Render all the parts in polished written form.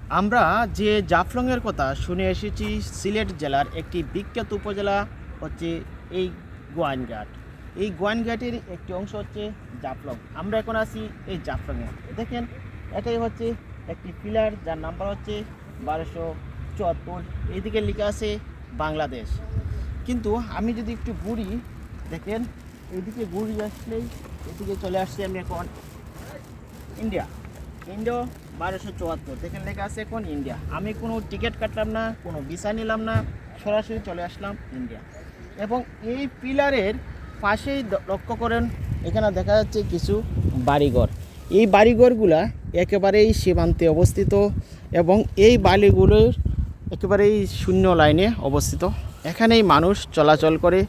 আমরা যে জাফলংয়ের কথা শুনে এসেছি, সিলেট জেলার একটি বিখ্যাত উপজেলা হচ্ছে এই গোয়াইনঘাট। এই গোয়াইনঘাটের একটি অংশ হচ্ছে জাফলং। আমরা এখন আছি এই জাফলংয়ে। দেখেন, এটাই হচ্ছে একটি পিলার, যার নাম্বার হচ্ছে 1274। এইদিকে লেখা আছে বাংলাদেশ। কিন্তু আমি যদি একটু ঘুরি, দেখেন এইদিকে ঘুরি আসলেই এদিকে চলে আসছি আমি এখন ইন্ডিয়া। ইন্ডিয়া 1274, দেখেন লেখা আছে এখন ইন্ডিয়া। আমি কোনো টিকিট কাটলাম না, কোনো ভিসা নিলাম না, সরাসরি চলে আসলাম ইন্ডিয়া। এবং এই পিলারের পাশেই লক্ষ্য করেন, এখানে দেখা যাচ্ছে কিছু বাড়িঘর। এই বাড়িঘরগুলা একেবারেই সীমান্তে অবস্থিত এবং এই বাড়িগুলোর একেবারেই শূন্য লাইনে অবস্থিত। এখানেই মানুষ চলাচল করে।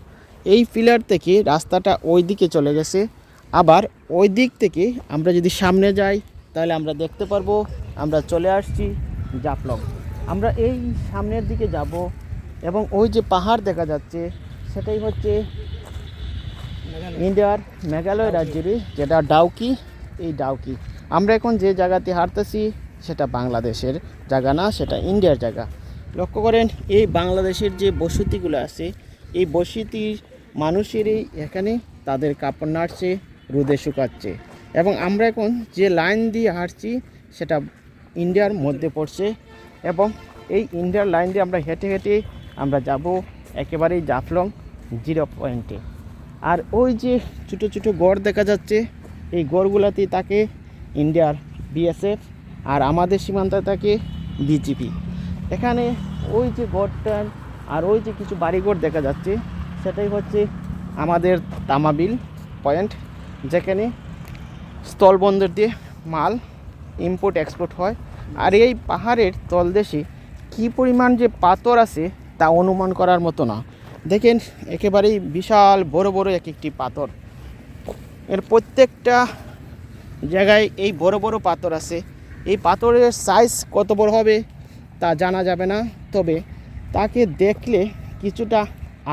এই পিলার থেকে রাস্তাটা ওই দিকে চলে গেছে। আবার ওই দিক থেকে আমরা যদি সামনে যাই তাহলে আমরা দেখতে পারবো আমরা চলে আসছি জাফলং। আমরা এই সামনের দিকে যাব এবং ওই যে পাহাড় দেখা যাচ্ছে সেটাই হচ্ছে ইন্ডিয়ার মেঘালয় রাজ্যেরই, যেটা ডাউকি। এই ডাউকি আমরা এখন যে জায়গাতে হাঁটতেছি সেটা বাংলাদেশের জায়গা না, সেটা ইন্ডিয়ার জায়গা। লক্ষ্য করেন, এই বাংলাদেশের যে বসতিগুলো আছে, এই বসতির মানুষেরই এখানে তাদের কাপড় নাড়ছে, রোদে শুকাচ্ছে। এবং আমরা এখন যে লাইন দিয়ে হাঁটছি সেটা ইন্ডিয়ার মধ্যে পড়ছে এবং এই ইন্ডিয়ার লাইন দিয়ে আমরা হেঁটে হেঁটে আমরা যাব একেবারেই জাফলং 0 পয়েন্টে। আর ওই যে ছোটো ছোটো গড় দেখা যাচ্ছে, এই গড়গুলোতেই থাকে ইন্ডিয়ার বিএসএফ, আর আমাদের সীমান্তে থাকে বিজিপি। এখানে ওই যে গড়টা আর ওই যে কিছু বাড়িঘর দেখা যাচ্ছে সেটাই হচ্ছে আমাদের তামাবিল পয়েন্ট, যেখানে স্থলবন্দর দিয়ে মাল ইম্পোর্ট এক্সপোর্ট হয়। আর এই পাহাড়ের তলদেশে কী পরিমাণ যে পাথর আছে তা অনুমান করার মতো না। দেখেন, একেবারেই বিশাল বড় বড় এক একটি পাথর। এর প্রত্যেকটা জায়গায় এই বড় বড় পাথর আছে। এই পাথরের সাইজ কত বড় হবে তা জানা যাবে না, তবে তাকে দেখলে কিছুটা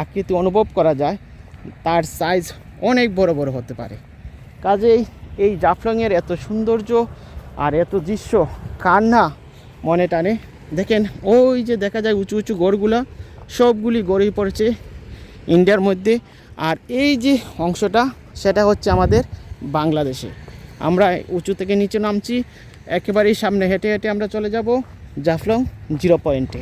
আকৃতি অনুভব করা যায়, তার সাইজ অনেক বড় বড় হতে পারে। কাজেই এই জাফলংয়ের এত সৌন্দর্য আর এত দৃশ্য কার না মনে টানে। দেখেন, ওই যে দেখা যায় উঁচু উঁচু গড়গুলা, সবগুলি গড়ে পড়েছে ইন্ডিয়ার মধ্যে। আর এই যে অংশটা সেটা হচ্ছে আমাদের বাংলাদেশে। আমরা উঁচু থেকে নিচে নামছি, একেবারেই সামনে হেঁটে হেঁটে আমরা চলে যাব জাফলং 0 পয়েন্টে।